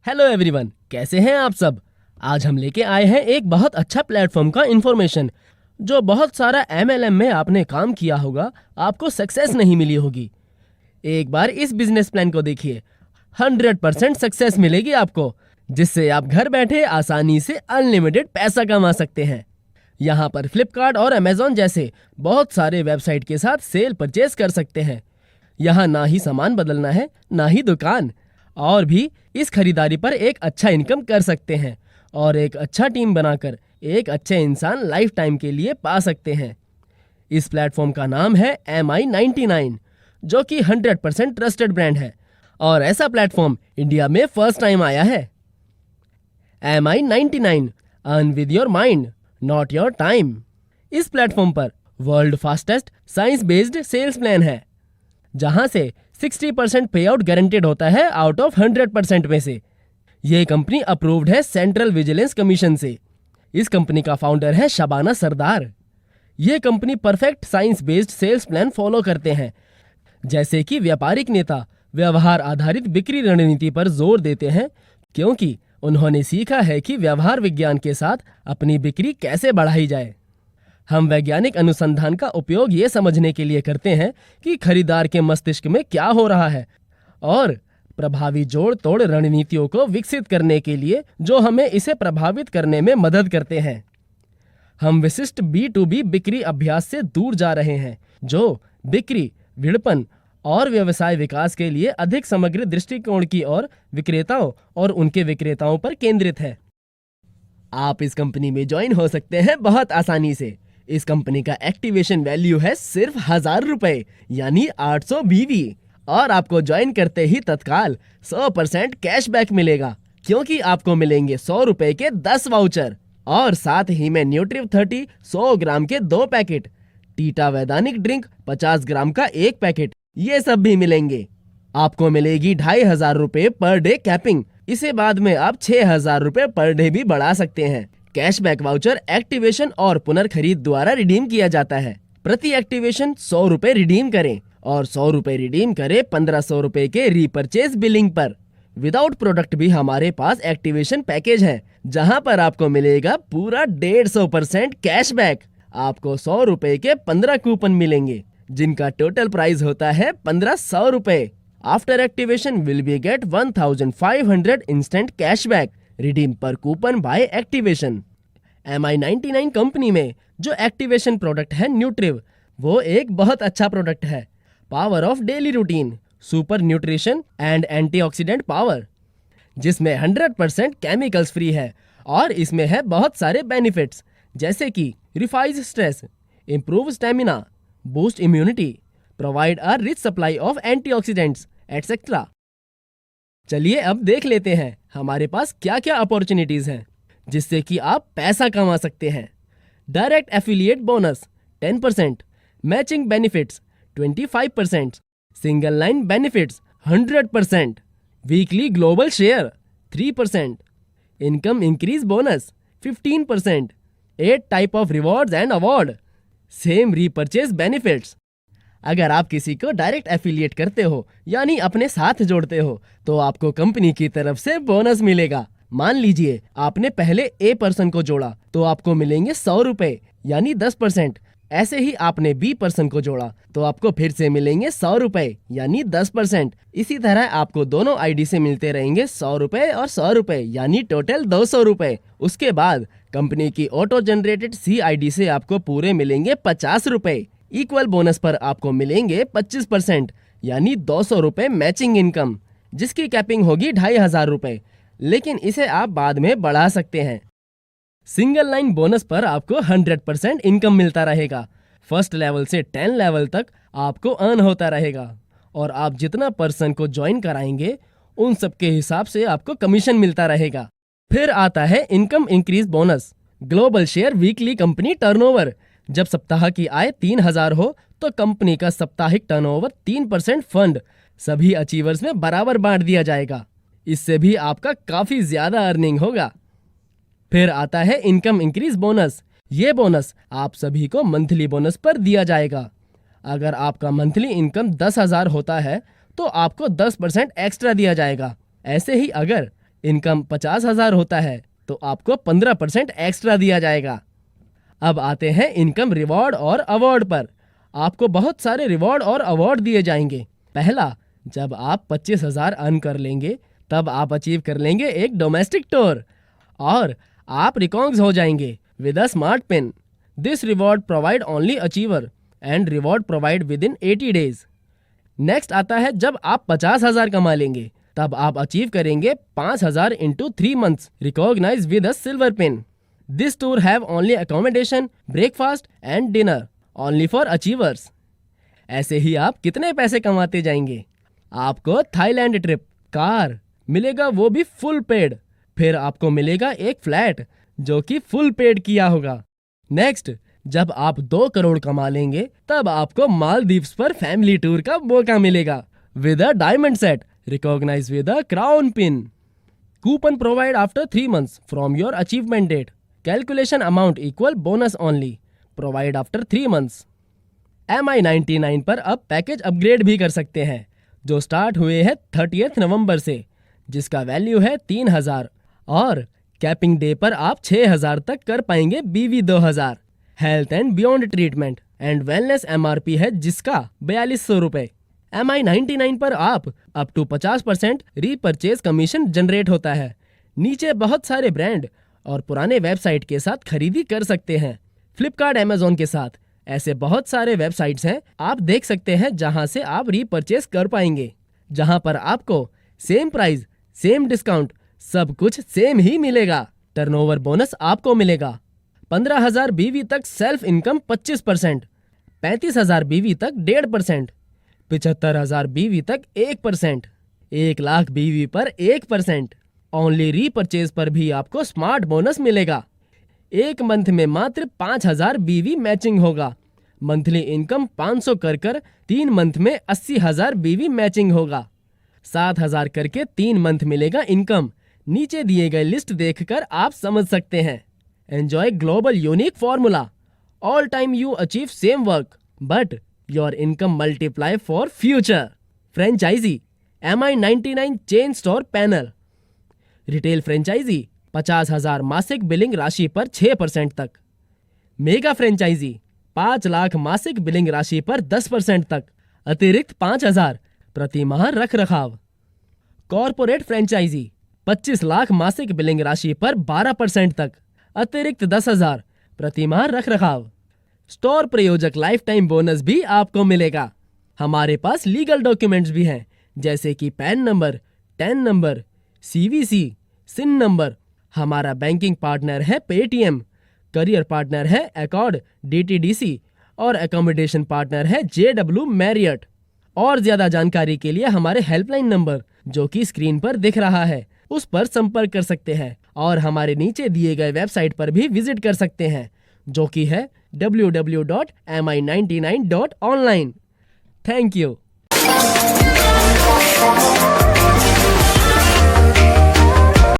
Hello everyone, कैसे हैं आप सब। आज हम लेके आए हैं एक बहुत अच्छा प्लेटफॉर्म का इन्फॉर्मेशन। जो बहुत सारा MLM में आपने काम किया होगा, आपको सक्सेस नहीं मिली होगी। एक बार इस बिजनेस प्लान को देखिए। 100% सक्सेस मिलेगी आपको, जिससे आप घर बैठे आसानी से अनलिमिटेड पैसा कमा सकते हैं। यहाँ पर फ्लिपकार्ट और अमेजॉन जैसे बहुत सारे वेबसाइट के साथ सेल परचेज कर सकते हैं। यहाँ ना ही सामान बदलना है, ना ही दुकान, और भी इस खरीदारी पर एक अच्छा इनकम कर सकते हैं और एक अच्छा टीम बनाकर एक अच्छे इंसान लाइफ टाइम के लिए पा सकते हैं। इस प्लेटफॉर्म का नाम है MI99, जो कि 100% ट्रस्टेड ब्रांड है और ऐसा प्लेटफॉर्म इंडिया में फर्स्ट टाइम आया है। MI99, earn with your mind, not your time. इस प्लेटफॉर्म पर world fastest science based sales plan है, जहां से 60% पे आउट गारंटेड होता है आउट ऑफ 100% में से। ये कंपनी अप्रूव्ड है सेंट्रल विजिलेंस कमीशन से। इस कंपनी का फाउंडर है शबाना सरदार। ये company perfect science based sales plan follow करते हैं, जैसे कि व्यापारिक नेता व्यवहार आधारित बिक्री रणनीति पर जोर देते हैं, क्योंकि उन्होंने सीखा है कि व्यवहार विज्ञान के साथ अपनी बिक्री कैसे बढ़ाई जाए। हम वैज्ञानिक अनुसंधान का उपयोग ये समझने के लिए करते हैं कि खरीदार के मस्तिष्क में क्या हो रहा है और प्रभावी जोड़ तोड़ रणनीतियों को विकसित करने के लिए जो हमें इसे प्रभावित करने में मदद करते हैं। हम विशिष्ट B2B बिक्री अभ्यास से दूर जा रहे हैं, जो बिक्री, विपणन और व्यवसाय विकास के लिए अधिक समग्र दृष्टिकोण की ओर विक्रेताओं और उनके विक्रेताओं पर केंद्रित है। आप इस कंपनी में ज्वाइन हो सकते हैं बहुत आसानी से। इस कंपनी का एक्टिवेशन वैल्यू है सिर्फ 1000 रुपए, यानी 800 BV, और आपको ज्वाइन करते ही तत्काल 100% कैशबैक मिलेगा, क्योंकि आपको मिलेंगे 100 रुपए के 10 वाउचर और साथ ही में न्यूट्रिव 30 100 ग्राम के 2 पैकेट, टीटा वैदानिक ड्रिंक 50 ग्राम का 1 पैकेट, ये सब भी मिलेंगे। आपको मिलेगी 2500 रुपए पर डे कैपिंग। इसे बाद में आप 6000 रुपए पर डे भी बढ़ा सकते हैं। कैशबैक वाउचर एक्टिवेशन और पुनर्खरीद द्वारा रिडीम किया जाता है। प्रति एक्टिवेशन 100 रुपए रिडीम करें और 100 रुपए रिडीम करें 1500 रुपए के रीपरचेज बिलिंग पर। विदाउट प्रोडक्ट भी हमारे पास एक्टिवेशन पैकेज है, जहां पर आपको मिलेगा पूरा 150% कैशबैक। आपको 100 रुपए के 15 कूपन मिलेंगे, जिनका टोटल प्राइस होता है 1500 रुपए। After activation will be get 1500 instant cashback redeem पर coupon by activation. MI99 company में जो एक्टिवेशन प्रोडक्ट है न्यूट्रिव, वो एक बहुत अच्छा प्रोडक्ट है। Power of daily routine, super nutrition and antioxidant power, जिसमें 100% केमिकल्स फ्री है और इसमें है बहुत सारे बेनिफिट्स, जैसे कि reduce stress, improve stamina, boost immunity, provide a rich supply of antioxidants etcetera. चलिए अब देख लेते हैं हमारे पास क्या क्या अपॉर्चुनिटीज हैं, जिससे कि आप पैसा कमा सकते हैं। Direct affiliate bonus 10%, matching benefits 25%, single line benefits 100%, weekly global share 3%, income increase bonus 15%, 8 type of rewards and award, same repurchase benefits. अगर आप किसी को डायरेक्ट एफिलिएट करते हो, यानी अपने साथ जोड़ते हो, तो आपको कंपनी की तरफ से बोनस मिलेगा। मान लीजिए आपने पहले A पर्सन को जोड़ा तो आपको मिलेंगे 100 रुपए, यानी 10%। ऐसे ही आपने B पर्सन को जोड़ा तो आपको फिर से मिलेंगे 100 रुपए, यानी 10%। इसी तरह आपको दोनों ID से मिलते रहेंगे 100 रुपए और 100 रुपए, यानी टोटल 200 रुपए। उसके बाद कंपनी की ऑटो जनरेटेड CID से आपको पूरे मिलेंगे 50 रुपए। इक्वल बोनस पर आपको मिलेंगे 25%, यानी 200 रुपए मैचिंग इनकम, जिसकी कैपिंग होगी 2500 रुपए, लेकिन इसे आप बाद में बढ़ा सकते हैं। सिंगल लाइन बोनस पर आपको 100% इनकम मिलता रहेगा। फर्स्ट लेवल से 10 लेवल तक आपको अर्न होता रहेगा और आप जितना पर्सन को ज्वाइन कराएंगे उन सब के हिसाब से आपको कमीशन मिलता रहेगा। फिर आता है income increase bonus, global share weekly company turnover. जब सप्ताह की आय 3000 हो तो कंपनी का साप्ताहिक टर्नओवर 3% फंड सभी अचीवर्स में बराबर बांट दिया जाएगा। इससे भी आपका काफी ज्यादा अर्निंग होगा। फिर आता है इनकम इंक्रीज बोनस। ये बोनस आप सभी को मंथली बोनस पर दिया जाएगा। अगर आपका मंथली इनकम 10,000 होता है तो आपको 10% एक्स्ट्रा दिया जाएगा। ऐसे ही अगर इनकम 50,000 होता है तो आपको 15% एक्स्ट्रा दिया जाएगा। अब आते हैं इनकम, रिवॉर्ड और अवार्ड पर। आपको बहुत सारे रिवॉर्ड और अवार्ड दिए जाएंगे। पहला, जब आप 25,000 अर्न कर लेंगे तब आप अचीव कर लेंगे एक डोमेस्टिक टूर और आप रिकॉग्नाइज हो जाएंगे with a smart pin. This reward provide only achiever and reward provide with in 80 days. Next आता है जब आप 50,000 कमा लेंगे तब आप अचीव करेंगे 5,000 into 3 months recognise with a silver pin. This tour have only accommodation, breakfast and dinner only for achievers. ऐसे ही आप कितने पैसे कमाते जाएंगे। आपको थाईलैंड ट्रिप, कार मिलेगा, वो भी फुल पेड। फिर आपको मिलेगा एक फ्लैट जो कि फुल पेड किया होगा। नेक्स्ट, जब आप 2 करोड़ कमा लेंगे तब आपको मालदीव्स पर फैमिली टूर का मौका मिलेगा with a diamond set recognise with a crown pin. Coupon provide after 3 months from your achievement date. Calculation amount equal bonus only provide after 3 months। MI99 पर अब पैकेज अपग्रेड भी कर सकते हैं जो स्टार्ट हुए हैं 30 नवंबर से, जिसका वैल्यू है 3,000 और कैपिंग डे पर आप 6,000 तक कर पाएंगे BV 2000। Health and beyond treatment and wellness MRP है जिसका 4200 रुपए। MI99 पर आप up to 50% repurchase commission generate होता है। नीचे बहुत सारे ब्रांड और पुराने वेबसाइट के साथ खरीदी कर सकते हैं। फ्लिपकार्ट, अमेजोन के साथ ऐसे बहुत सारे वेबसाइट्स हैं आप देख सकते हैं जहां से आप रीपरचेज कर पाएंगे, जहां पर आपको सेम प्राइस, सेम डिस्काउंट, सब कुछ सेम ही मिलेगा। टर्नओवर बोनस आपको मिलेगा। 15,000 BV तक सेल्फ इनकम 25%, 35,000 BV तक 1.5%, 75,000 BV तक 1%, 1 लाख BV पर 1%। ओनली रीपरचेज पर भी आपको स्मार्ट बोनस मिलेगा। 1 मंथ में मात्र 5,000 BV मैचिंग होगा। मंथली इनकम 500 कर 3 मंथ में 80,000 BV मैचिंग होगा। 7,000 करके 3 मंथ मिलेगा इनकम। नीचे दिए गए लिस्ट देखकर आप समझ सकते हैं। Enjoy global unique formula. All time you achieve same work but your income multiply for future. Franchisee MI99 chain store panel. Retail franchisee 50,000 मासिक बिलिंग राशि पर 6% तक। मेगा फ्रेंचाइजी 5 लाख मासिक बिलिंग राशि पर 10% तक, अतिरिक्त 5,000 प्रति माह रख रखाव। कॉर्पोरेट फ्रेंचाइजी 25 लाख मासिक बिलिंग राशि पर 12% तक, अतिरिक्त 10,000 प्रति माह रख रखाव। स्टोर प्रयोजक लाइफ टाइम बोनस भी आपको मिलेगा। हमारे पास लीगल डॉक्यूमेंट्स भी हैं जैसे कि pan number, ten number, CVC, सिन नंबर। हमारा बैंकिंग पार्टनर है पेटीएम, करियर पार्टनर है एकॉर्ड DTDC और एकोमोडेशन पार्टनर है JW मैरियट। और ज्यादा जानकारी के लिए हमारे हेल्पलाइन नंबर जो कि स्क्रीन पर दिख रहा है उस पर संपर्क कर सकते हैं और हमारे नीचे दिए गए वेबसाइट पर भी विजिट कर सकते हैं जो कि है www.mi99.online। Thank you.